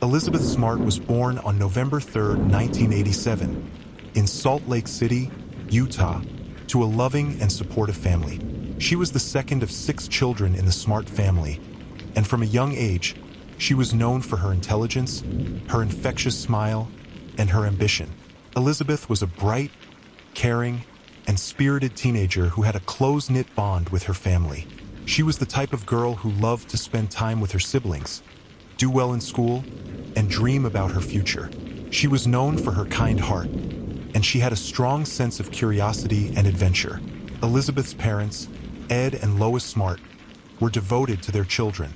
Elizabeth Smart was born on November 3, 1987, in Salt Lake City, Utah, to a loving and supportive family. She was the second of 6 children in the Smart family, and from a young age, she was known for her intelligence, her infectious smile, and her ambition. Elizabeth was a bright, caring, and spirited teenager who had a close-knit bond with her family. She was the type of girl who loved to spend time with her siblings, do well in school, and dream about her future. She was known for her kind heart, and she had a strong sense of curiosity and adventure. Elizabeth's parents, Ed and Lois Smart, were devoted to their children,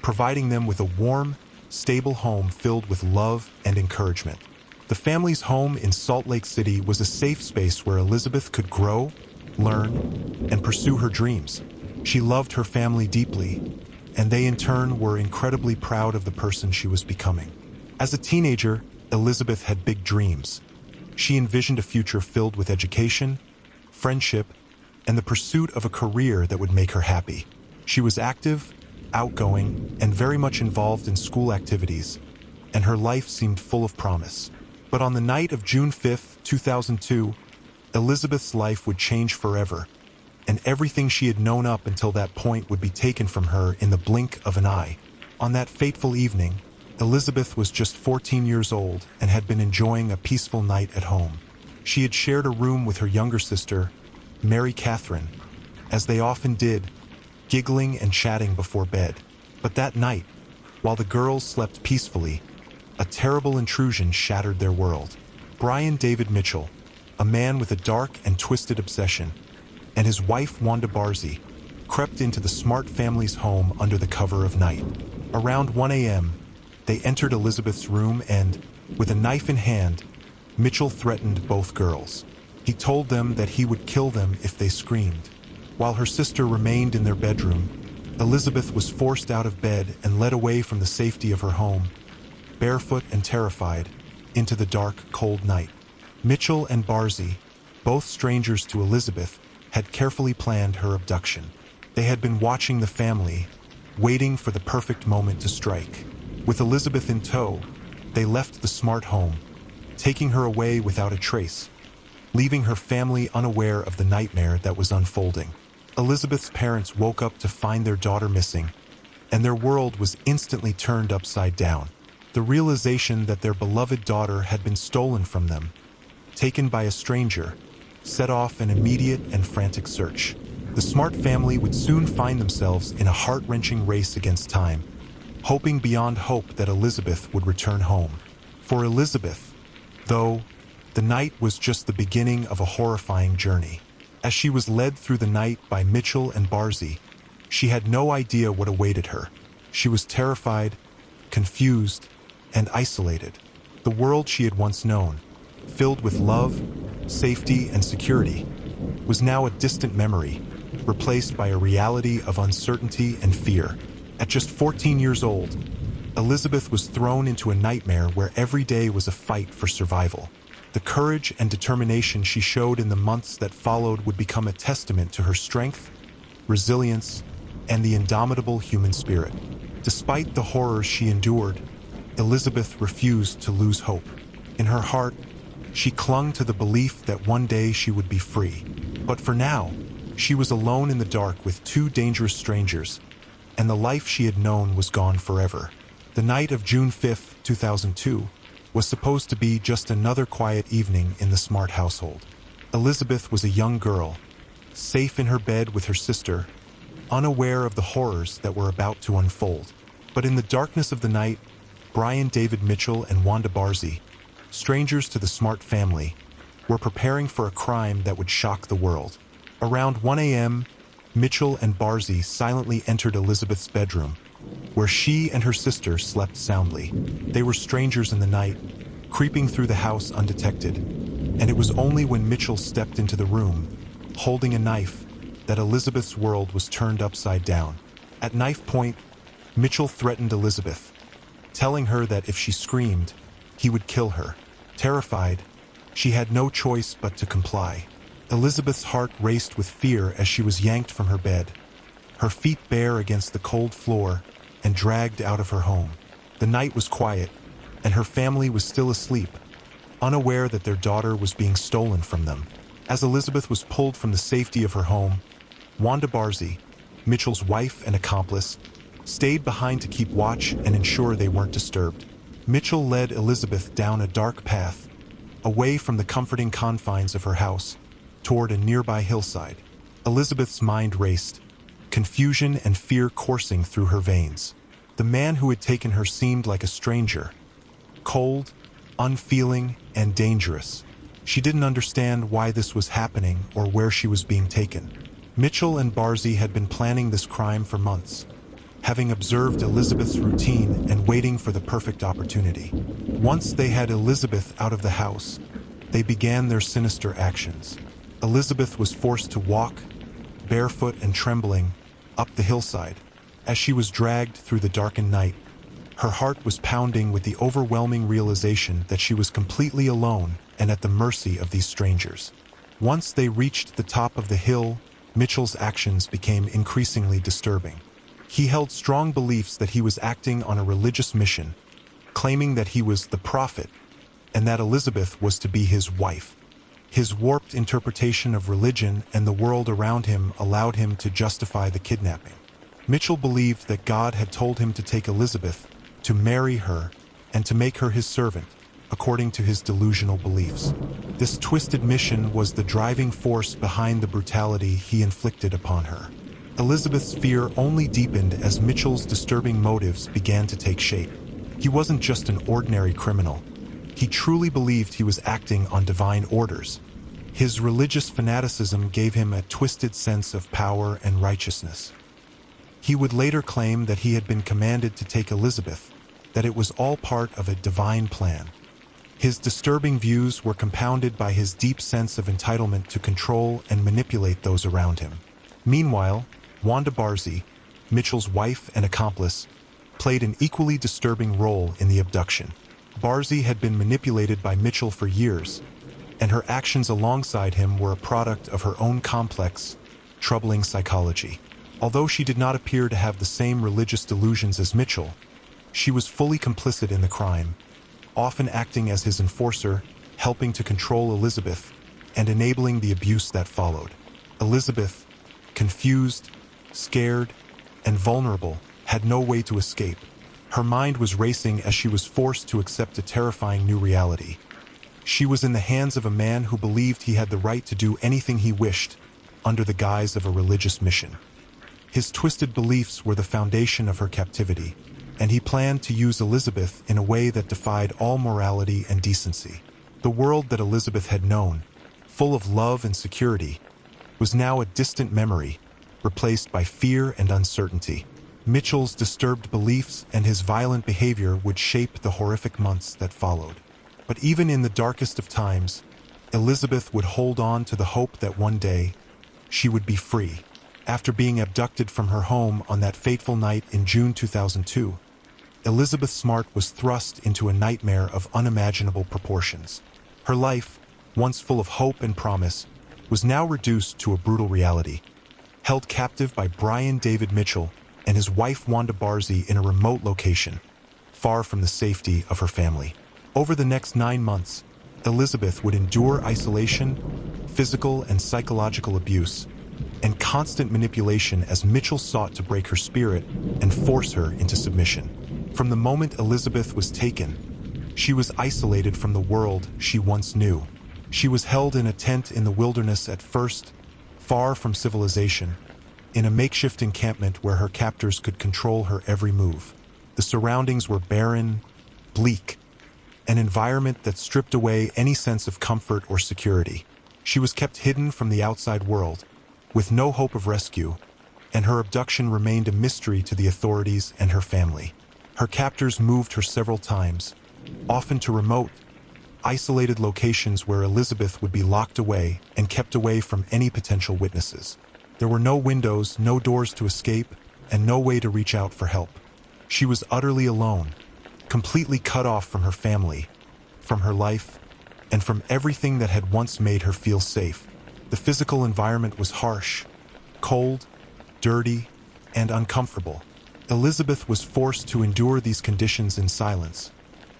providing them with a warm, stable home filled with love and encouragement. The family's home in Salt Lake City was a safe space where Elizabeth could grow, learn, and pursue her dreams. She loved her family deeply, and they in turn were incredibly proud of the person she was becoming. As a teenager, Elizabeth had big dreams. She envisioned a future filled with education, friendship, and the pursuit of a career that would make her happy. She was active, outgoing, and very much involved in school activities, and her life seemed full of promise. But on the night of June 5, 2002, Elizabeth's life would change forever, and everything she had known up until that point would be taken from her in the blink of an eye. On that fateful evening, Elizabeth was just 14 years old and had been enjoying a peaceful night at home. She had shared a room with her younger sister, Mary Catherine, as they often did, giggling and chatting before bed. But that night, while the girls slept peacefully, a terrible intrusion shattered their world. Brian David Mitchell, a man with a dark and twisted obsession, and his wife Wanda Barzee crept into the Smart family's home under the cover of night. Around 1 a.m., they entered Elizabeth's room and, with a knife in hand, Mitchell threatened both girls. He told them that he would kill them if they screamed. While her sister remained in their bedroom, Elizabeth was forced out of bed and led away from the safety of her home, barefoot and terrified, into the dark, cold night. Mitchell and Barzee, both strangers to Elizabeth, had carefully planned her abduction. They had been watching the family, waiting for the perfect moment to strike. With Elizabeth in tow, they left the Smart home, taking her away without a trace, leaving her family unaware of the nightmare that was unfolding. Elizabeth's parents woke up to find their daughter missing, and their world was instantly turned upside down. The realization that their beloved daughter had been stolen from them, taken by a stranger, set off an immediate and frantic search. The Smart family would soon find themselves in a heart-wrenching race against time, hoping beyond hope that Elizabeth would return home. For Elizabeth, though, the night was just the beginning of a horrifying journey. As she was led through the night by Mitchell and Barzee, she had no idea what awaited her. She was terrified, confused, and isolated. The world she had once known, filled with love, safety, and security, was now a distant memory, replaced by a reality of uncertainty and fear. At just 14 years old, Elizabeth was thrown into a nightmare where every day was a fight for survival. The courage and determination she showed in the months that followed would become a testament to her strength, resilience, and the indomitable human spirit. Despite the horrors she endured, Elizabeth refused to lose hope. In her heart, she clung to the belief that one day she would be free. But for now, she was alone in the dark with 2 dangerous strangers, and the life she had known was gone forever. The night of June 5, 2002, was supposed to be just another quiet evening in the Smart household. Elizabeth was a young girl, safe in her bed with her sister, unaware of the horrors that were about to unfold. But in the darkness of the night, Brian David Mitchell and Wanda Barzee, strangers to the Smart family, were preparing for a crime that would shock the world. Around 1 a.m., Mitchell and Barzee silently entered Elizabeth's bedroom, where she and her sister slept soundly. They were strangers in the night, creeping through the house undetected, and it was only when Mitchell stepped into the room, holding a knife, that Elizabeth's world was turned upside down. At knife point, Mitchell threatened Elizabeth, telling her that if she screamed, he would kill her. Terrified, she had no choice but to comply. Elizabeth's heart raced with fear as she was yanked from her bed, her feet bare against the cold floor, and dragged out of her home. The night was quiet, and her family was still asleep, unaware that their daughter was being stolen from them. As Elizabeth was pulled from the safety of her home, Wanda Barzee, Mitchell's wife and accomplice, stayed behind to keep watch and ensure they weren't disturbed. Mitchell led Elizabeth down a dark path, away from the comforting confines of her house, toward a nearby hillside. Elizabeth's mind raced, confusion and fear coursing through her veins. The man who had taken her seemed like a stranger, cold, unfeeling, and dangerous. She didn't understand why this was happening or where she was being taken. Mitchell and Barzee had been planning this crime for months, having observed Elizabeth's routine and waiting for the perfect opportunity. Once they had Elizabeth out of the house, they began their sinister actions. Elizabeth was forced to walk, barefoot and trembling, up the hillside. As she was dragged through the darkened night, her heart was pounding with the overwhelming realization that she was completely alone and at the mercy of these strangers. Once they reached the top of the hill, Mitchell's actions became increasingly disturbing. He held strong beliefs that he was acting on a religious mission, claiming that he was the prophet and that Elizabeth was to be his wife. His warped interpretation of religion and the world around him allowed him to justify the kidnapping. Mitchell believed that God had told him to take Elizabeth, to marry her, and to make her his servant, according to his delusional beliefs. This twisted mission was the driving force behind the brutality he inflicted upon her. Elizabeth's fear only deepened as Mitchell's disturbing motives began to take shape. He wasn't just an ordinary criminal. He truly believed he was acting on divine orders. His religious fanaticism gave him a twisted sense of power and righteousness. He would later claim that he had been commanded to take Elizabeth, that it was all part of a divine plan. His disturbing views were compounded by his deep sense of entitlement to control and manipulate those around him. Meanwhile, Wanda Barzee, Mitchell's wife and accomplice, played an equally disturbing role in the abduction. Barzee had been manipulated by Mitchell for years, and her actions alongside him were a product of her own complex, troubling psychology. Although she did not appear to have the same religious delusions as Mitchell, she was fully complicit in the crime, often acting as his enforcer, helping to control Elizabeth, and enabling the abuse that followed. Elizabeth, confused, scared, and vulnerable, had no way to escape. Her mind was racing as she was forced to accept a terrifying new reality. She was in the hands of a man who believed he had the right to do anything he wished, under the guise of a religious mission. His twisted beliefs were the foundation of her captivity, and he planned to use Elizabeth in a way that defied all morality and decency. The world that Elizabeth had known, full of love and security, was now a distant memory, replaced by fear and uncertainty. Mitchell's disturbed beliefs and his violent behavior would shape the horrific months that followed. But even in the darkest of times, Elizabeth would hold on to the hope that one day she would be free. After being abducted from her home on that fateful night in June 2002, Elizabeth Smart was thrust into a nightmare of unimaginable proportions. Her life, once full of hope and promise, was now reduced to a brutal reality. Held captive by Brian David Mitchell and his wife Wanda Barzee in a remote location, far from the safety of her family. Over the next 9 months, Elizabeth would endure isolation, physical and psychological abuse, and constant manipulation as Mitchell sought to break her spirit and force her into submission. From the moment Elizabeth was taken, she was isolated from the world she once knew. She was held in a tent in the wilderness at first, far from civilization, in a makeshift encampment where her captors could control her every move. The surroundings were barren, bleak, an environment that stripped away any sense of comfort or security. She was kept hidden from the outside world, with no hope of rescue, and her abduction remained a mystery to the authorities and her family. Her captors moved her several times, often to remote, isolated locations where Elizabeth would be locked away and kept away from any potential witnesses. There were no windows, no doors to escape, and no way to reach out for help. She was utterly alone, completely cut off from her family, from her life, and from everything that had once made her feel safe. The physical environment was harsh, cold, dirty, and uncomfortable. Elizabeth was forced to endure these conditions in silence,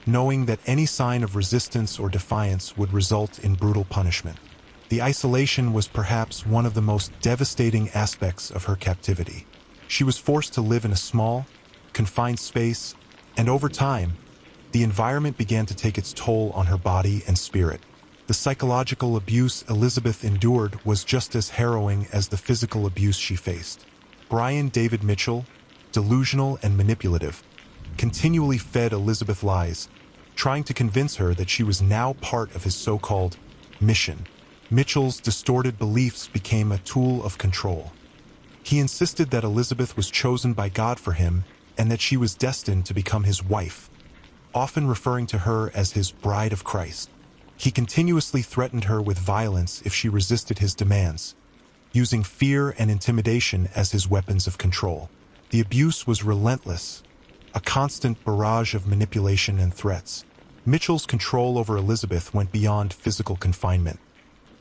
knowing that any sign of resistance or defiance would result in brutal punishment. The isolation was perhaps one of the most devastating aspects of her captivity. She was forced to live in a small, confined space, and over time, the environment began to take its toll on her body and spirit. The psychological abuse Elizabeth endured was just as harrowing as the physical abuse she faced. Brian David Mitchell, delusional and manipulative, continually fed Elizabeth lies, trying to convince her that she was now part of his so-called mission. Mitchell's distorted beliefs became a tool of control. He insisted that Elizabeth was chosen by God for him and that she was destined to become his wife, often referring to her as his bride of Christ. He continuously threatened her with violence if she resisted his demands, using fear and intimidation as his weapons of control. The abuse was relentless, a constant barrage of manipulation and threats. Mitchell's control over Elizabeth went beyond physical confinement.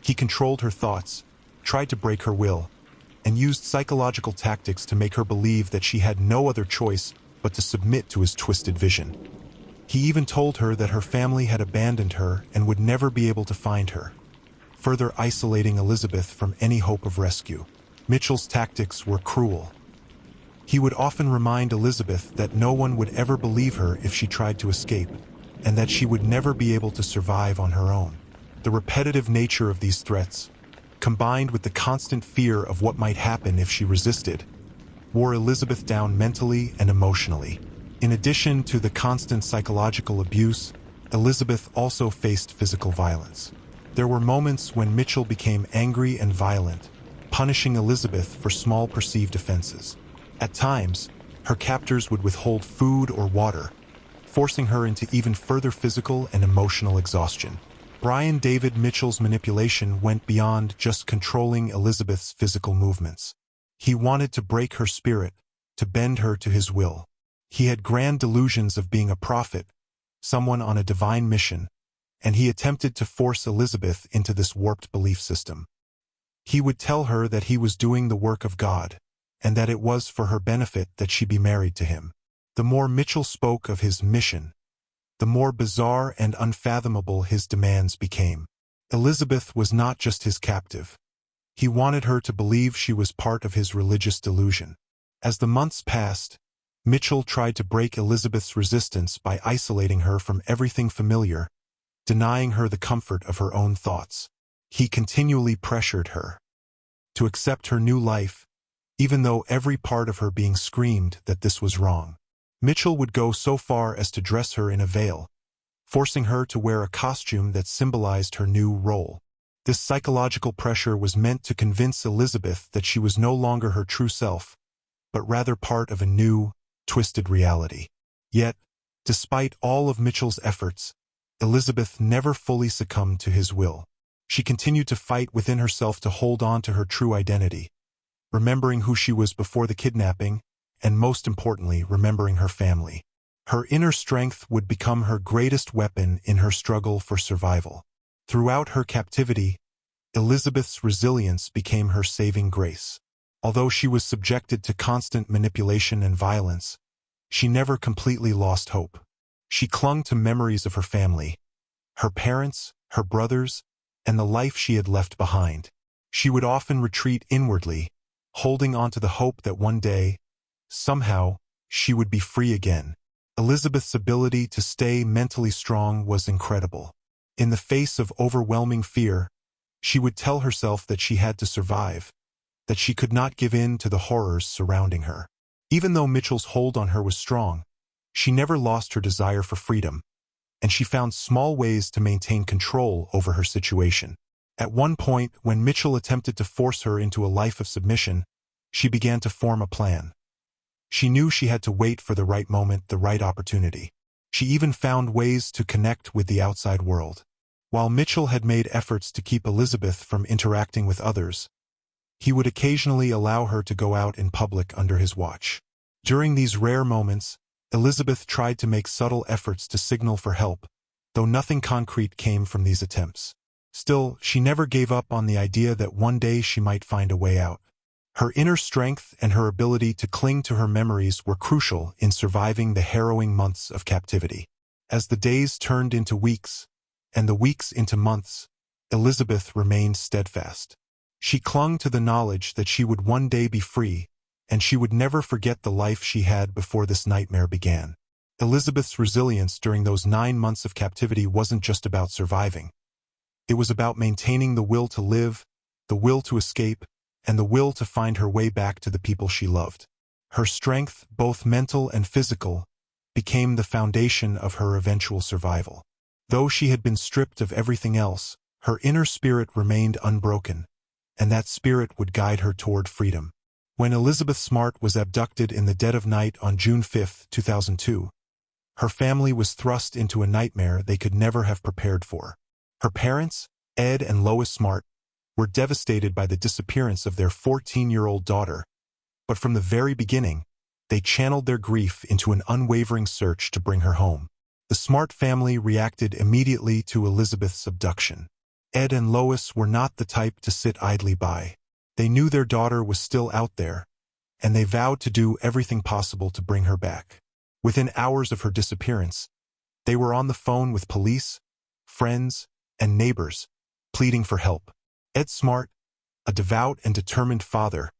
He controlled her thoughts, tried to break her will, and used psychological tactics to make her believe that she had no other choice but to submit to his twisted vision. He even told her that her family had abandoned her and would never be able to find her, further isolating Elizabeth from any hope of rescue. Mitchell's tactics were cruel. He would often remind Elizabeth that no one would ever believe her if she tried to escape, and that she would never be able to survive on her own. The repetitive nature of these threats, combined with the constant fear of what might happen if she resisted, wore Elizabeth down mentally and emotionally. In addition to the constant psychological abuse, Elizabeth also faced physical violence. There were moments when Mitchell became angry and violent, punishing Elizabeth for small perceived offenses. At times, her captors would withhold food or water, forcing her into even further physical and emotional exhaustion. Brian David Mitchell's manipulation went beyond just controlling Elizabeth's physical movements. He wanted to break her spirit, to bend her to his will. He had grand delusions of being a prophet, someone on a divine mission, and he attempted to force Elizabeth into this warped belief system. He would tell her that he was doing the work of God, and that it was for her benefit that she be married to him. The more Mitchell spoke of his mission, the more bizarre and unfathomable his demands became. Elizabeth was not just his captive. He wanted her to believe she was part of his religious delusion. As the months passed, Mitchell tried to break Elizabeth's resistance by isolating her from everything familiar, denying her the comfort of her own thoughts. He continually pressured her to accept her new life, even though every part of her being screamed that this was wrong. Mitchell would go so far as to dress her in a veil, forcing her to wear a costume that symbolized her new role. This psychological pressure was meant to convince Elizabeth that she was no longer her true self, but rather part of a new, twisted reality. Yet, despite all of Mitchell's efforts, Elizabeth never fully succumbed to his will. She continued to fight within herself to hold on to her true identity, remembering who she was before the kidnapping, and most importantly, remembering her family. Her inner strength would become her greatest weapon in her struggle for survival. Throughout her captivity, Elizabeth's resilience became her saving grace. Although she was subjected to constant manipulation and violence, she never completely lost hope. She clung to memories of her family, her parents, her brothers, and the life she had left behind. She would often retreat inwardly, holding on to the hope that one day, somehow, she would be free again. Elizabeth's ability to stay mentally strong was incredible. In the face of overwhelming fear, she would tell herself that she had to survive, that she could not give in to the horrors surrounding her. Even though Mitchell's hold on her was strong, she never lost her desire for freedom, and she found small ways to maintain control over her situation. At one point, when Mitchell attempted to force her into a life of submission, she began to form a plan. She knew she had to wait for the right moment, the right opportunity. She even found ways to connect with the outside world. While Mitchell had made efforts to keep Elizabeth from interacting with others, he would occasionally allow her to go out in public under his watch. During these rare moments, Elizabeth tried to make subtle efforts to signal for help, though nothing concrete came from these attempts. Still, she never gave up on the idea that one day she might find a way out. Her inner strength and her ability to cling to her memories were crucial in surviving the harrowing months of captivity. As the days turned into weeks, and the weeks into months, Elizabeth remained steadfast. She clung to the knowledge that she would one day be free, and she would never forget the life she had before this nightmare began. Elizabeth's resilience during those 9 months of captivity wasn't just about surviving. It was about maintaining the will to live, the will to escape, and the will to find her way back to the people she loved. Her strength, both mental and physical, became the foundation of her eventual survival. Though she had been stripped of everything else, her inner spirit remained unbroken, and that spirit would guide her toward freedom. When Elizabeth Smart was abducted in the dead of night on June 5, 2002, her family was thrust into a nightmare they could never have prepared for. Her parents, Ed and Lois Smart, were devastated by the disappearance of their 14-year-old daughter, but from the very beginning, they channeled their grief into an unwavering search to bring her home. The Smart family reacted immediately to Elizabeth's abduction. Ed and Lois were not the type to sit idly by. They knew their daughter was still out there, and they vowed to do everything possible to bring her back. Within hours of her disappearance, they were on the phone with police, friends, and neighbors, pleading for help. Ed Smart, a devout and determined father,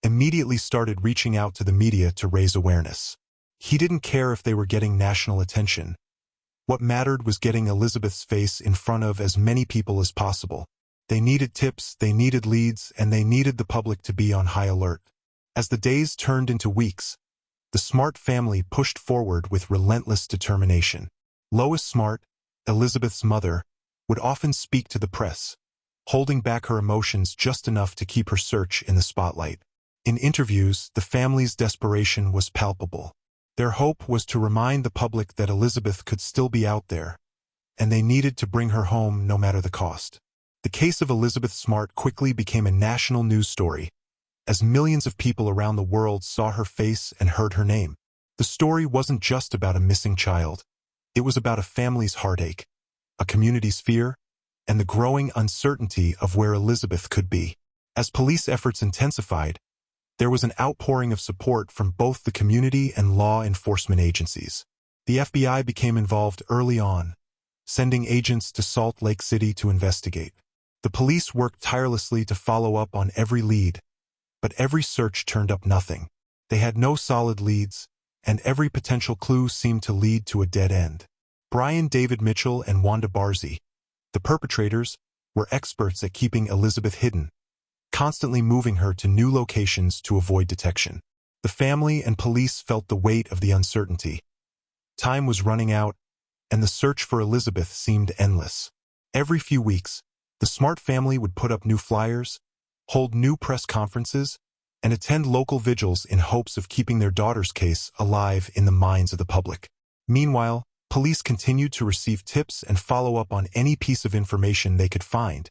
immediately started reaching out to the media to raise awareness. He didn't care if they were getting national attention. What mattered was getting Elizabeth's face in front of as many people as possible. They needed tips, they needed leads, and they needed the public to be on high alert. As the days turned into weeks, the Smart family pushed forward with relentless determination. Lois Smart, Elizabeth's mother, would often speak to the press, holding back her emotions just enough to keep her search in the spotlight. In interviews, the family's desperation was palpable. Their hope was to remind the public that Elizabeth could still be out there, and they needed to bring her home no matter the cost. The case of Elizabeth Smart quickly became a national news story, as millions of people around the world saw her face and heard her name. The story wasn't just about a missing child. It was about a family's heartache, a community's fear, and the growing uncertainty of where Elizabeth could be. As police efforts intensified, there was an outpouring of support from both the community and law enforcement agencies. The FBI became involved early on, sending agents to Salt Lake City to investigate. The police worked tirelessly to follow up on every lead, but every search turned up nothing. They had no solid leads, and every potential clue seemed to lead to a dead end. Brian David Mitchell and Wanda Barzee, the perpetrators, were experts at keeping Elizabeth hidden, constantly moving her to new locations to avoid detection. The family and police felt the weight of the uncertainty. Time was running out, and the search for Elizabeth seemed endless. Every few weeks, the Smart family would put up new flyers, hold new press conferences, and attend local vigils in hopes of keeping their daughter's case alive in the minds of the public. Meanwhile, police continued to receive tips and follow up on any piece of information they could find.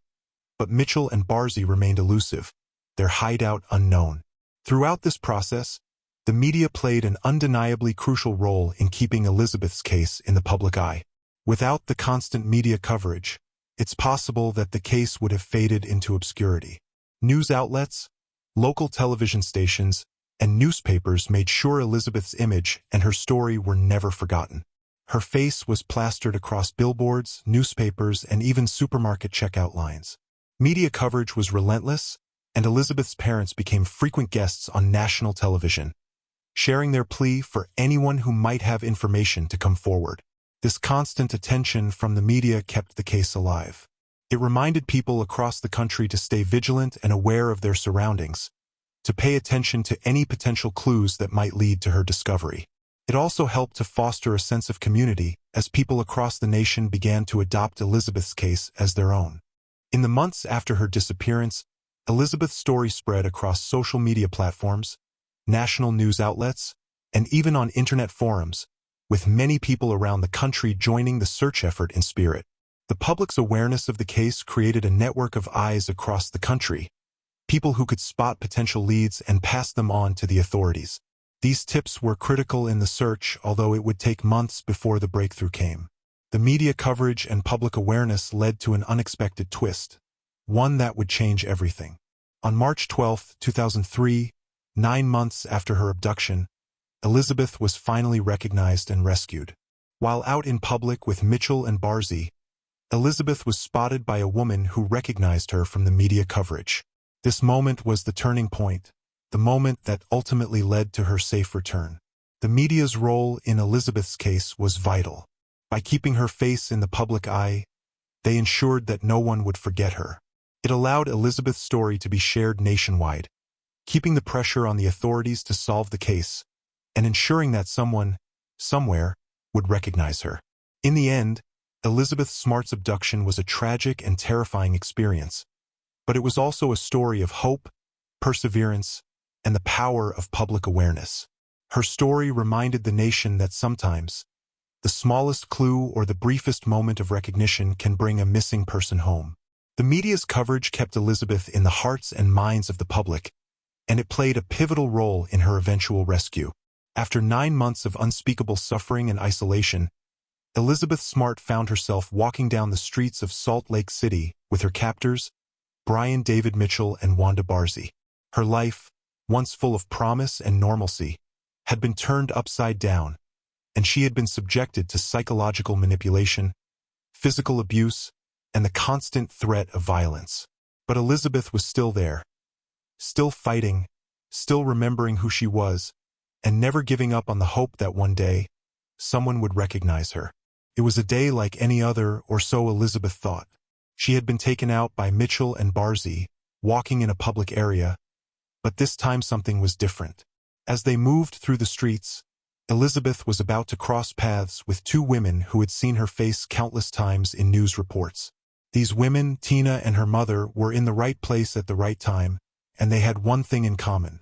But Mitchell and Barzee remained elusive, their hideout unknown. Throughout this process, the media played an undeniably crucial role in keeping Elizabeth's case in the public eye. Without the constant media coverage, it's possible that the case would have faded into obscurity. News outlets, local television stations, and newspapers made sure Elizabeth's image and her story were never forgotten. Her face was plastered across billboards, newspapers, and even supermarket checkout lines. Media coverage was relentless, and Elizabeth's parents became frequent guests on national television, sharing their plea for anyone who might have information to come forward. This constant attention from the media kept the case alive. It reminded people across the country to stay vigilant and aware of their surroundings, to pay attention to any potential clues that might lead to her discovery. It also helped to foster a sense of community as people across the nation began to adopt Elizabeth's case as their own. In the months after her disappearance, Elizabeth's story spread across social media platforms, national news outlets, and even on internet forums, with many people around the country joining the search effort in spirit. The public's awareness of the case created a network of eyes across the country, people who could spot potential leads and pass them on to the authorities. These tips were critical in the search, although it would take months before the breakthrough came. The media coverage and public awareness led to an unexpected twist, one that would change everything. On March 12, 2003, 9 months after her abduction, Elizabeth was finally recognized and rescued. While out in public with Mitchell and Barzy, Elizabeth was spotted by a woman who recognized her from the media coverage. This moment was the turning point, the moment that ultimately led to her safe return. The media's role in Elizabeth's case was vital. By keeping her face in the public eye, they ensured that no one would forget her. It allowed Elizabeth's story to be shared nationwide, keeping the pressure on the authorities to solve the case, and ensuring that someone, somewhere, would recognize her. In the end, Elizabeth Smart's abduction was a tragic and terrifying experience, but it was also a story of hope, perseverance, and the power of public awareness. Her story reminded the nation that sometimes, the smallest clue or the briefest moment of recognition can bring a missing person home. The media's coverage kept Elizabeth in the hearts and minds of the public, and it played a pivotal role in her eventual rescue. After 9 months of unspeakable suffering and isolation, Elizabeth Smart found herself walking down the streets of Salt Lake City with her captors, Brian David Mitchell and Wanda Barzy. Her life, once full of promise and normalcy, had been turned upside down, and she had been subjected to psychological manipulation, physical abuse, and the constant threat of violence. But Elizabeth was still there, still fighting, still remembering who she was, and never giving up on the hope that one day, someone would recognize her. It was a day like any other, or so Elizabeth thought. She had been taken out by Mitchell and Barzy, walking in a public area, but this time something was different. As they moved through the streets, Elizabeth was about to cross paths with 2 women who had seen her face countless times in news reports. These women, Tina and her mother, were in the right place at the right time, and they had one thing in common.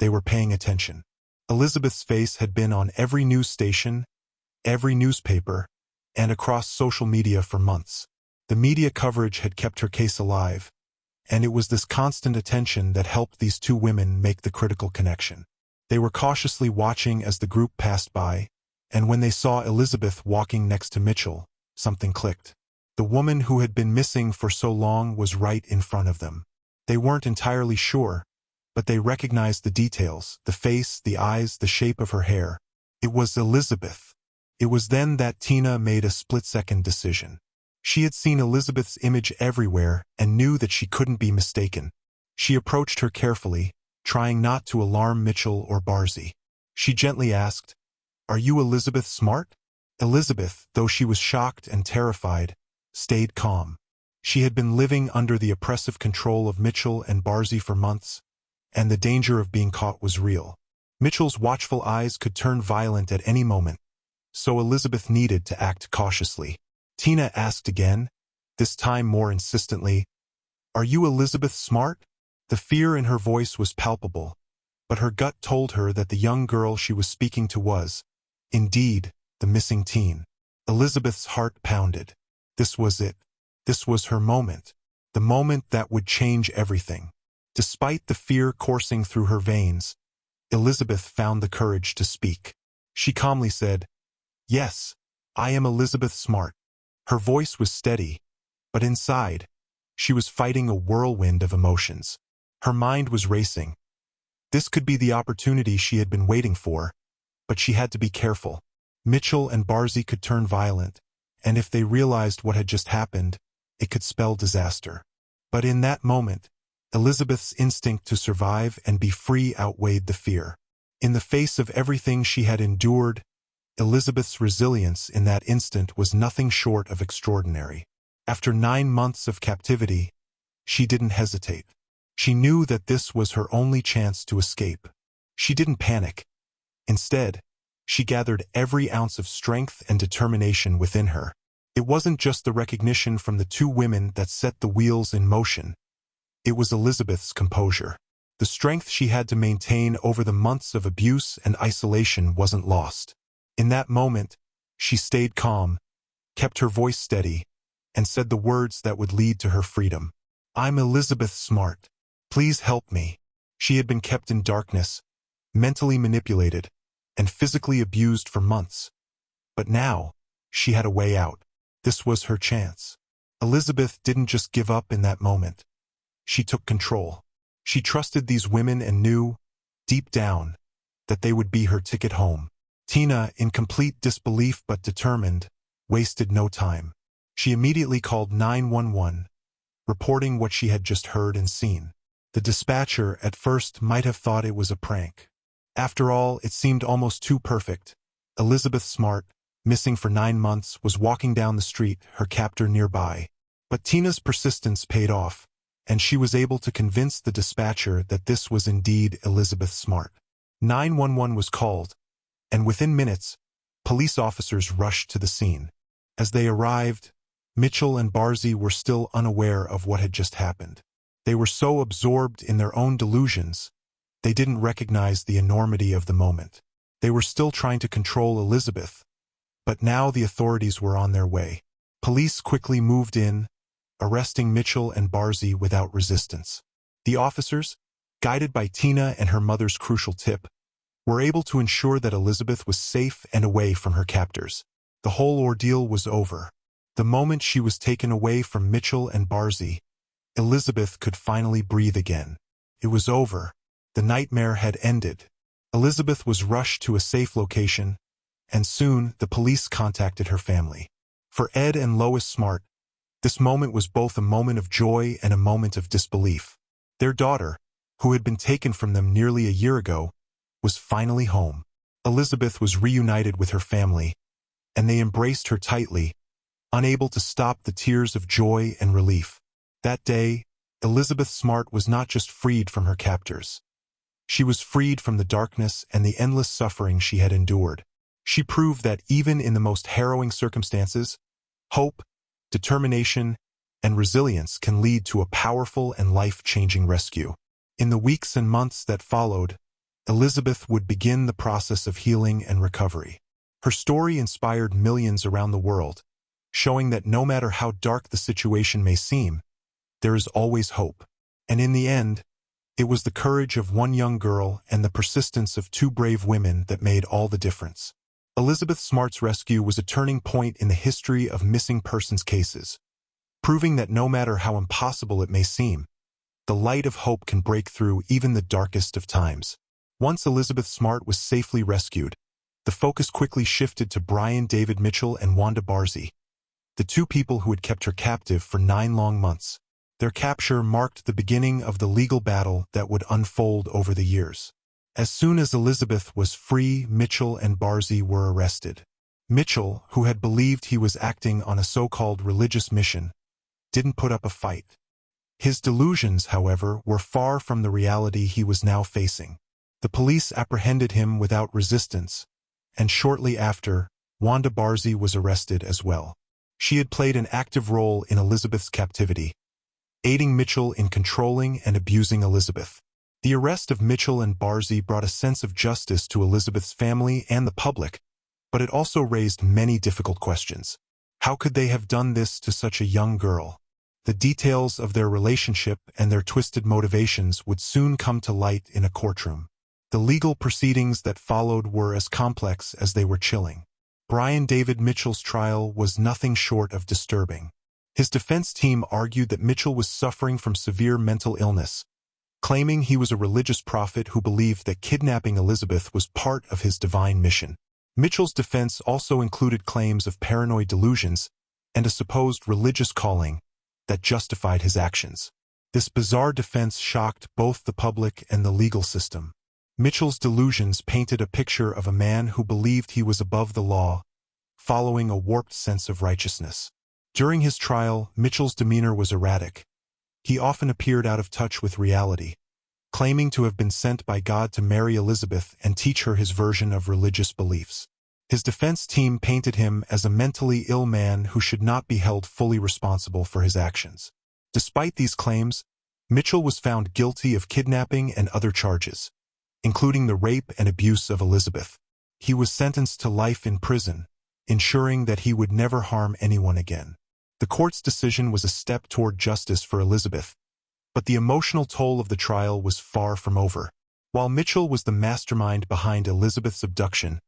They were paying attention. Elizabeth's face had been on every news station, every newspaper, and across social media for months. The media coverage had kept her case alive, and it was this constant attention that helped these 2 women make the critical connection. They were cautiously watching as the group passed by, and when they saw Elizabeth walking next to Mitchell, something clicked. The woman who had been missing for so long was right in front of them. They weren't entirely sure, but they recognized the details, the face, the eyes, the shape of her hair. It was Elizabeth. It was then that Tina made a split-second decision. She had seen Elizabeth's image everywhere and knew that she couldn't be mistaken. She approached her carefully, trying not to alarm Mitchell or Barzy. She gently asked, "Are you Elizabeth Smart?" Elizabeth, though she was shocked and terrified, stayed calm. She had been living under the oppressive control of Mitchell and Barzy for months, and the danger of being caught was real. Mitchell's watchful eyes could turn violent at any moment, so Elizabeth needed to act cautiously. Tina asked again, this time more insistently, "Are you Elizabeth Smart?" The fear in her voice was palpable, but her gut told her that the young girl she was speaking to was, indeed, the missing teen. Elizabeth's heart pounded. This was it. This was her moment. The moment that would change everything. Despite the fear coursing through her veins, Elizabeth found the courage to speak. She calmly said, "Yes, I am Elizabeth Smart." Her voice was steady, but inside, she was fighting a whirlwind of emotions. Her mind was racing. This could be the opportunity she had been waiting for, but she had to be careful. Mitchell and Barzy could turn violent, and if they realized what had just happened, it could spell disaster. But in that moment, Elizabeth's instinct to survive and be free outweighed the fear. In the face of everything she had endured, Elizabeth's resilience in that instant was nothing short of extraordinary. After 9 months of captivity, she didn't hesitate. She knew that this was her only chance to escape. She didn't panic. Instead, she gathered every ounce of strength and determination within her. It wasn't just the recognition from the 2 women that set the wheels in motion. It was Elizabeth's composure. The strength she had to maintain over the months of abuse and isolation wasn't lost. In that moment, she stayed calm, kept her voice steady, and said the words that would lead to her freedom. "I'm Elizabeth Smart. Please help me." She had been kept in darkness, mentally manipulated, and physically abused for months. But now, she had a way out. This was her chance. Elizabeth didn't just give up in that moment. She took control. She trusted these women and knew, deep down, that they would be her ticket home. Tina, in complete disbelief but determined, wasted no time. She immediately called 911, reporting what she had just heard and seen. The dispatcher at first might have thought it was a prank. After all, it seemed almost too perfect. Elizabeth Smart, missing for 9 months, was walking down the street, her captor nearby. But Tina's persistence paid off, and she was able to convince the dispatcher that this was indeed Elizabeth Smart. 911 was called, and within minutes, police officers rushed to the scene. As they arrived, Mitchell and Barzy were still unaware of what had just happened. They were so absorbed in their own delusions, they didn't recognize the enormity of the moment. They were still trying to control Elizabeth, but now the authorities were on their way. Police quickly moved in, arresting Mitchell and Barzy without resistance. The officers, guided by Tina and her mother's crucial tip, were able to ensure that Elizabeth was safe and away from her captors. The whole ordeal was over. The moment she was taken away from Mitchell and Barzy, Elizabeth could finally breathe again. It was over. The nightmare had ended. Elizabeth was rushed to a safe location, and soon the police contacted her family. For Ed and Lois Smart, this moment was both a moment of joy and a moment of disbelief. Their daughter, who had been taken from them nearly a year ago, was finally home. Elizabeth was reunited with her family, and they embraced her tightly, unable to stop the tears of joy and relief. That day, Elizabeth Smart was not just freed from her captors. She was freed from the darkness and the endless suffering she had endured. She proved that even in the most harrowing circumstances, hope, determination, and resilience can lead to a powerful and life-changing rescue. In the weeks and months that followed, Elizabeth would begin the process of healing and recovery. Her story inspired millions around the world, showing that no matter how dark the situation may seem, there is always hope. And in the end, it was the courage of one young girl and the persistence of 2 brave women that made all the difference. Elizabeth Smart's rescue was a turning point in the history of missing persons cases, proving that no matter how impossible it may seem, the light of hope can break through even the darkest of times. Once Elizabeth Smart was safely rescued, the focus quickly shifted to Brian David Mitchell and Wanda Barzy, the 2 people who had kept her captive for 9 long months. Their capture marked the beginning of the legal battle that would unfold over the years. As soon as Elizabeth was free, Mitchell and Barzy were arrested. Mitchell, who had believed he was acting on a so-called religious mission, didn't put up a fight. His delusions, however, were far from the reality he was now facing. The police apprehended him without resistance, and shortly after, Wanda Barzy was arrested as well. She had played an active role in Elizabeth's captivity, aiding Mitchell in controlling and abusing Elizabeth. The arrest of Mitchell and Barzy brought a sense of justice to Elizabeth's family and the public, but it also raised many difficult questions. How could they have done this to such a young girl? The details of their relationship and their twisted motivations would soon come to light in a courtroom. The legal proceedings that followed were as complex as they were chilling. Brian David Mitchell's trial was nothing short of disturbing. His defense team argued that Mitchell was suffering from severe mental illness, claiming he was a religious prophet who believed that kidnapping Elizabeth was part of his divine mission. Mitchell's defense also included claims of paranoid delusions and a supposed religious calling that justified his actions. This bizarre defense shocked both the public and the legal system. Mitchell's delusions painted a picture of a man who believed he was above the law, following a warped sense of righteousness. During his trial, Mitchell's demeanor was erratic. He often appeared out of touch with reality, claiming to have been sent by God to marry Elizabeth and teach her his version of religious beliefs. His defense team painted him as a mentally ill man who should not be held fully responsible for his actions. Despite these claims, Mitchell was found guilty of kidnapping and other charges, including the rape and abuse of Elizabeth. He was sentenced to life in prison, ensuring that he would never harm anyone again. The court's decision was a step toward justice for Elizabeth, but the emotional toll of the trial was far from over. While Mitchell was the mastermind behind Elizabeth's abduction,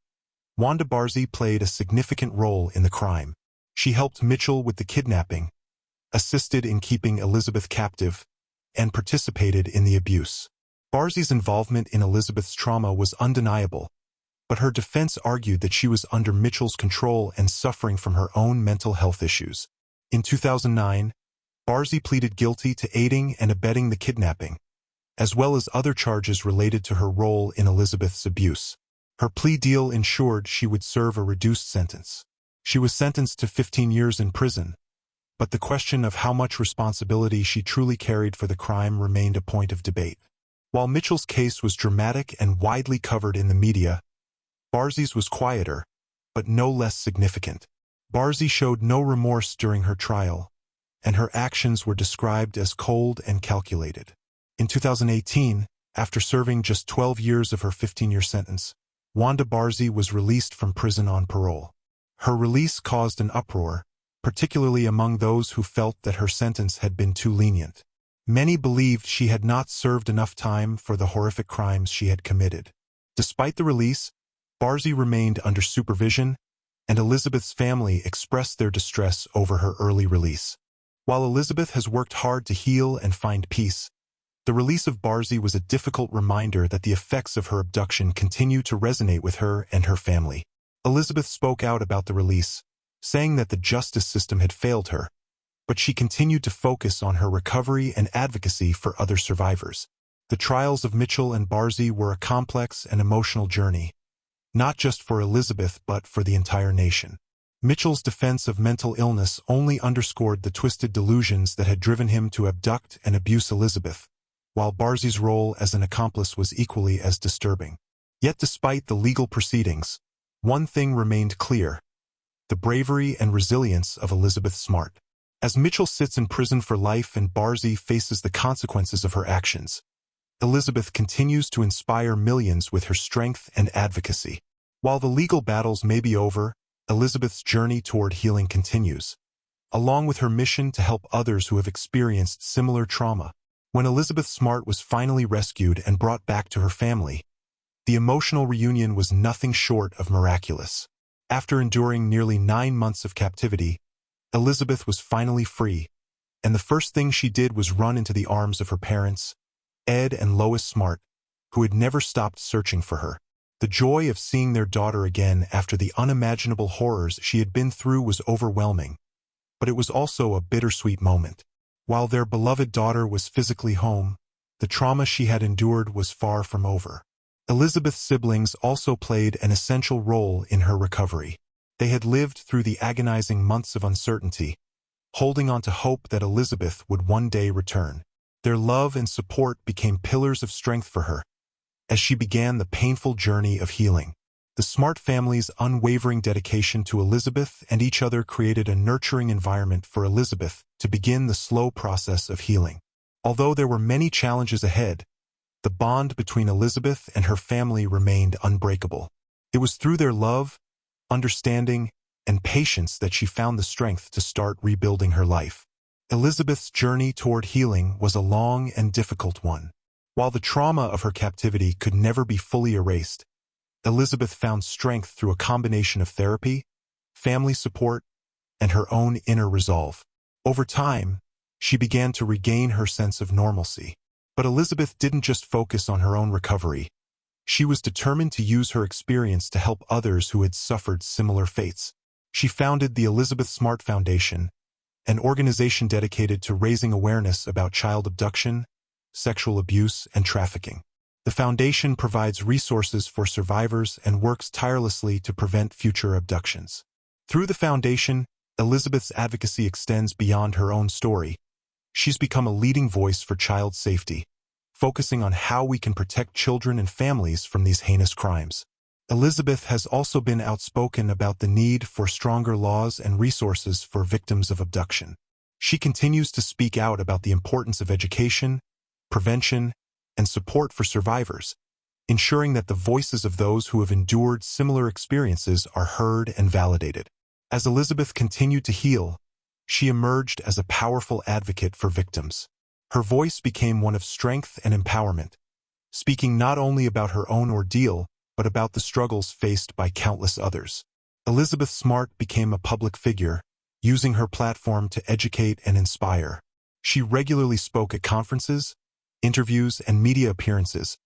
Wanda Barzy played a significant role in the crime. She helped Mitchell with the kidnapping, assisted in keeping Elizabeth captive, and participated in the abuse. Barzy's involvement in Elizabeth's trauma was undeniable, but her defense argued that she was under Mitchell's control and suffering from her own mental health issues. In 2009, Barzee pleaded guilty to aiding and abetting the kidnapping, as well as other charges related to her role in Elizabeth's abuse. Her plea deal ensured she would serve a reduced sentence. She was sentenced to 15 years in prison, but the question of how much responsibility she truly carried for the crime remained a point of debate. While Mitchell's case was dramatic and widely covered in the media, Barzee's was quieter, but no less significant. Barzee showed no remorse during her trial, and her actions were described as cold and calculated. In 2018, after serving just 12 years of her 15-year sentence, Wanda Barzee was released from prison on parole. Her release caused an uproar, particularly among those who felt that her sentence had been too lenient. Many believed she had not served enough time for the horrific crimes she had committed. Despite the release, Barzee remained under supervision, and Elizabeth's family expressed their distress over her early release. While Elizabeth has worked hard to heal and find peace, the release of Barzee was a difficult reminder that the effects of her abduction continue to resonate with her and her family. Elizabeth spoke out about the release, saying that the justice system had failed her, but she continued to focus on her recovery and advocacy for other survivors. The trials of Mitchell and Barzee were a complex and emotional journey, not just for Elizabeth but for the entire nation. Mitchell's defense of mental illness only underscored the twisted delusions that had driven him to abduct and abuse Elizabeth, while Barzee's role as an accomplice was equally as disturbing. Yet despite the legal proceedings, one thing remained clear: the bravery and resilience of Elizabeth Smart. As Mitchell sits in prison for life and Barzee faces the consequences of her actions, Elizabeth continues to inspire millions with her strength and advocacy. While the legal battles may be over, Elizabeth's journey toward healing continues, along with her mission to help others who have experienced similar trauma. When Elizabeth Smart was finally rescued and brought back to her family, the emotional reunion was nothing short of miraculous. After enduring nearly 9 months of captivity, Elizabeth was finally free, and the first thing she did was run into the arms of her parents, Ed and Lois Smart, who had never stopped searching for her. The joy of seeing their daughter again after the unimaginable horrors she had been through was overwhelming, but it was also a bittersweet moment. While their beloved daughter was physically home, the trauma she had endured was far from over. Elizabeth's siblings also played an essential role in her recovery. They had lived through the agonizing months of uncertainty, holding on to hope that Elizabeth would one day return. Their love and support became pillars of strength for her as she began the painful journey of healing. The Smart family's unwavering dedication to Elizabeth and each other created a nurturing environment for Elizabeth to begin the slow process of healing. Although there were many challenges ahead, the bond between Elizabeth and her family remained unbreakable. It was through their love, understanding, and patience that she found the strength to start rebuilding her life. Elizabeth's journey toward healing was a long and difficult one. While the trauma of her captivity could never be fully erased, Elizabeth found strength through a combination of therapy, family support, and her own inner resolve. Over time, she began to regain her sense of normalcy. But Elizabeth didn't just focus on her own recovery. She was determined to use her experience to help others who had suffered similar fates. She founded the Elizabeth Smart Foundation, an organization dedicated to raising awareness about child abduction, sexual abuse, and trafficking. The foundation provides resources for survivors and works tirelessly to prevent future abductions. Through the foundation, Elizabeth's advocacy extends beyond her own story. She's become a leading voice for child safety, focusing on how we can protect children and families from these heinous crimes. Elizabeth has also been outspoken about the need for stronger laws and resources for victims of abduction. She continues to speak out about the importance of education, prevention, and support for survivors, ensuring that the voices of those who have endured similar experiences are heard and validated. As Elizabeth continued to heal, she emerged as a powerful advocate for victims. Her voice became one of strength and empowerment, speaking not only about her own ordeal, but about the struggles faced by countless others. Elizabeth Smart became a public figure, using her platform to educate and inspire. She regularly spoke at conferences, interviews, and media appearances,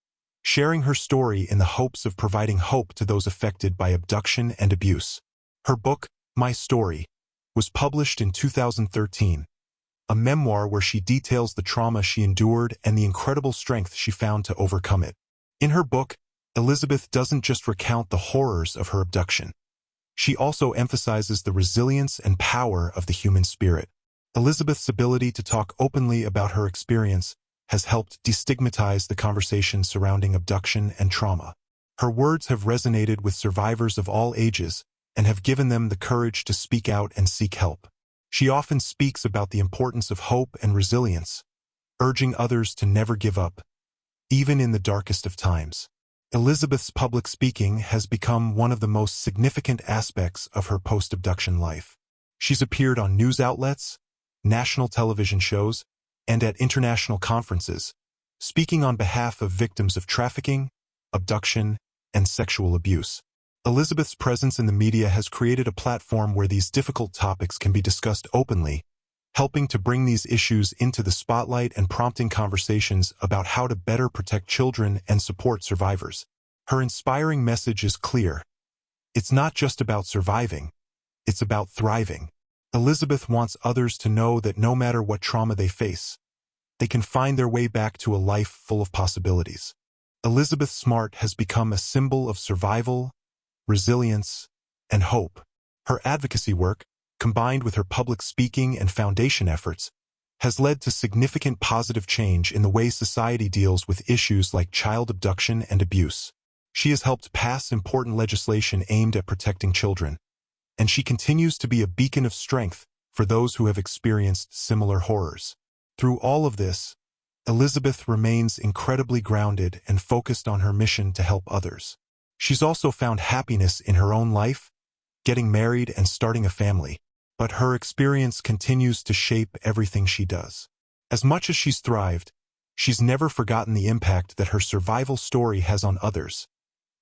sharing her story in the hopes of providing hope to those affected by abduction and abuse. Her book, My Story, was published in 2013, a memoir where she details the trauma she endured and the incredible strength she found to overcome it. In her book, Elizabeth doesn't just recount the horrors of her abduction. She also emphasizes the resilience and power of the human spirit. Elizabeth's ability to talk openly about her experience has helped destigmatize the conversation surrounding abduction and trauma. Her words have resonated with survivors of all ages and have given them the courage to speak out and seek help. She often speaks about the importance of hope and resilience, urging others to never give up, even in the darkest of times. Elizabeth's public speaking has become one of the most significant aspects of her post-abduction life. She's appeared on news outlets, national television shows, and at international conferences, speaking on behalf of victims of trafficking, abduction, and sexual abuse. Elizabeth's presence in the media has created a platform where these difficult topics can be discussed openly, helping to bring these issues into the spotlight and prompting conversations about how to better protect children and support survivors. Her inspiring message is clear. It's not just about surviving, it's about thriving. Elizabeth wants others to know that no matter what trauma they face, they can find their way back to a life full of possibilities. Elizabeth Smart has become a symbol of survival, resilience, and hope. Her advocacy work, combined with her public speaking and foundation efforts, has led to significant positive change in the way society deals with issues like child abduction and abuse. She has helped pass important legislation aimed at protecting children, and she continues to be a beacon of strength for those who have experienced similar horrors. Through all of this, Elizabeth remains incredibly grounded and focused on her mission to help others. She's also found happiness in her own life, getting married and starting a family, but her experience continues to shape everything she does. As much as she's thrived, she's never forgotten the impact that her survival story has on others,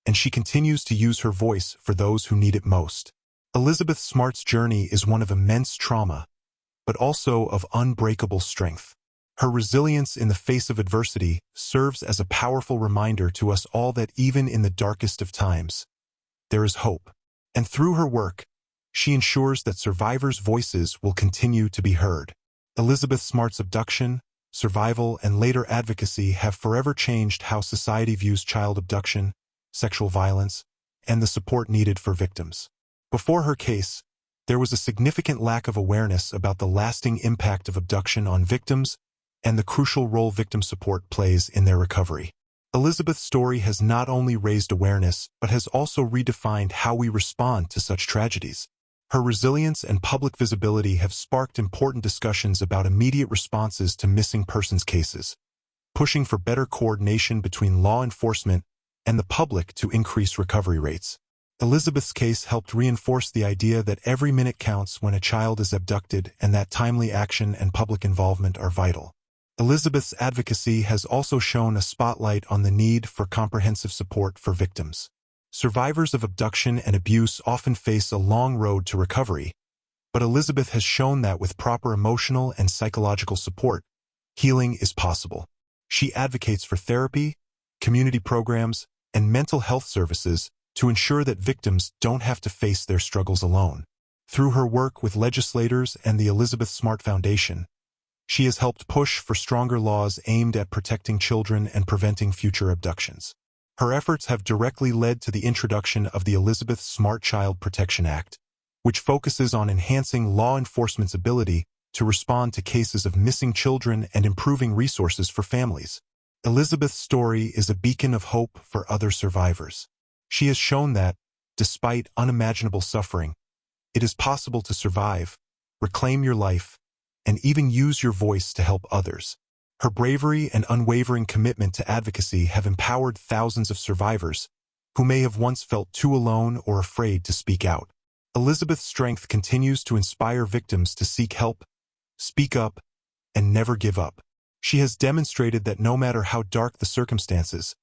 and she continues to use her voice for those who need it most. Elizabeth Smart's journey is one of immense trauma, but also of unbreakable strength. Her resilience in the face of adversity serves as a powerful reminder to us all that even in the darkest of times, there is hope. And through her work, she ensures that survivors' voices will continue to be heard. Elizabeth Smart's abduction, survival, and later advocacy have forever changed how society views child abduction, sexual violence, and the support needed for victims. Before her case, there was a significant lack of awareness about the lasting impact of abduction on victims and the crucial role victim support plays in their recovery. Elizabeth's story has not only raised awareness, but has also redefined how we respond to such tragedies. Her resilience and public visibility have sparked important discussions about immediate responses to missing persons cases, pushing for better coordination between law enforcement and the public to increase recovery rates. Elizabeth's case helped reinforce the idea that every minute counts when a child is abducted and that timely action and public involvement are vital. Elizabeth's advocacy has also shone a spotlight on the need for comprehensive support for victims. Survivors of abduction and abuse often face a long road to recovery, but Elizabeth has shown that with proper emotional and psychological support, healing is possible. She advocates for therapy, community programs, and mental health services to ensure that victims don't have to face their struggles alone. Through her work with legislators and the Elizabeth Smart Foundation, she has helped push for stronger laws aimed at protecting children and preventing future abductions. Her efforts have directly led to the introduction of the Elizabeth Smart Child Protection Act, which focuses on enhancing law enforcement's ability to respond to cases of missing children and improving resources for families. Elizabeth's story is a beacon of hope for other survivors. She has shown that, despite unimaginable suffering, it is possible to survive, reclaim your life, and even use your voice to help others. Her bravery and unwavering commitment to advocacy have empowered thousands of survivors who may have once felt too alone or afraid to speak out. Elizabeth's strength continues to inspire victims to seek help, speak up, and never give up. She has demonstrated that no matter how dark the circumstances,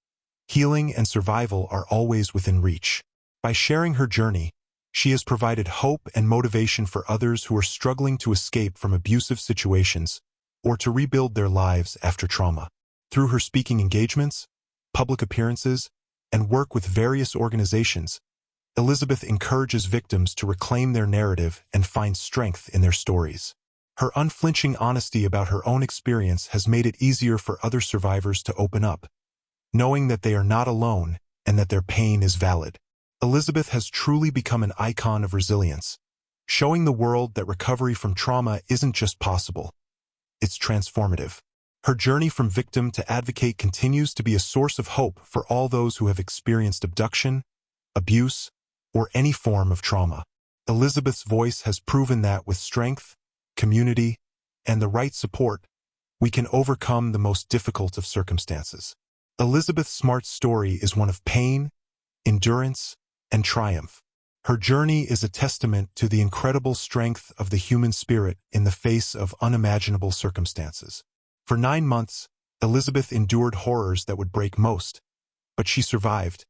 healing and survival are always within reach. By sharing her journey, she has provided hope and motivation for others who are struggling to escape from abusive situations or to rebuild their lives after trauma. Through her speaking engagements, public appearances, and work with various organizations, Elizabeth encourages victims to reclaim their narrative and find strength in their stories. Her unflinching honesty about her own experience has made it easier for other survivors to open up, knowing that they are not alone and that their pain is valid. Elizabeth has truly become an icon of resilience, showing the world that recovery from trauma isn't just possible, it's transformative. Her journey from victim to advocate continues to be a source of hope for all those who have experienced abduction, abuse, or any form of trauma. Elizabeth's voice has proven that with strength, community, and the right support, we can overcome the most difficult of circumstances. Elizabeth Smart's story is one of pain, endurance, and triumph. Her journey is a testament to the incredible strength of the human spirit in the face of unimaginable circumstances. For 9 months, Elizabeth endured horrors that would break most, but she survived,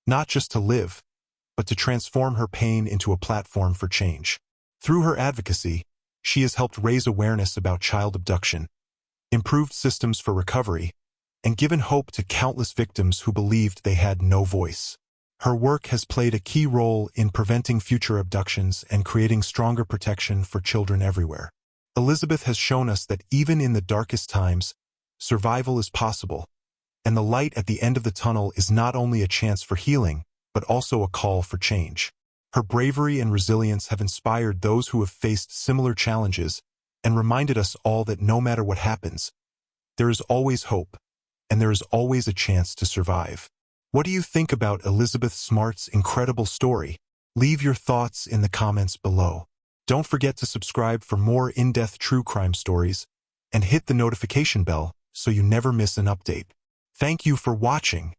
not just to live, but to transform her pain into a platform for change. Through her advocacy, she has helped raise awareness about child abduction, improved systems for recovery, and given hope to countless victims who believed they had no voice. Her work has played a key role in preventing future abductions and creating stronger protection for children everywhere. Elizabeth has shown us that even in the darkest times, survival is possible, and the light at the end of the tunnel is not only a chance for healing, but also a call for change. Her bravery and resilience have inspired those who have faced similar challenges and reminded us all that no matter what happens, there is always hope, and there is always a chance to survive. What do you think about Elizabeth Smart's incredible story? Leave your thoughts in the comments below. Don't forget to subscribe for more in-depth true crime stories and hit the notification bell so you never miss an update. Thank you for watching.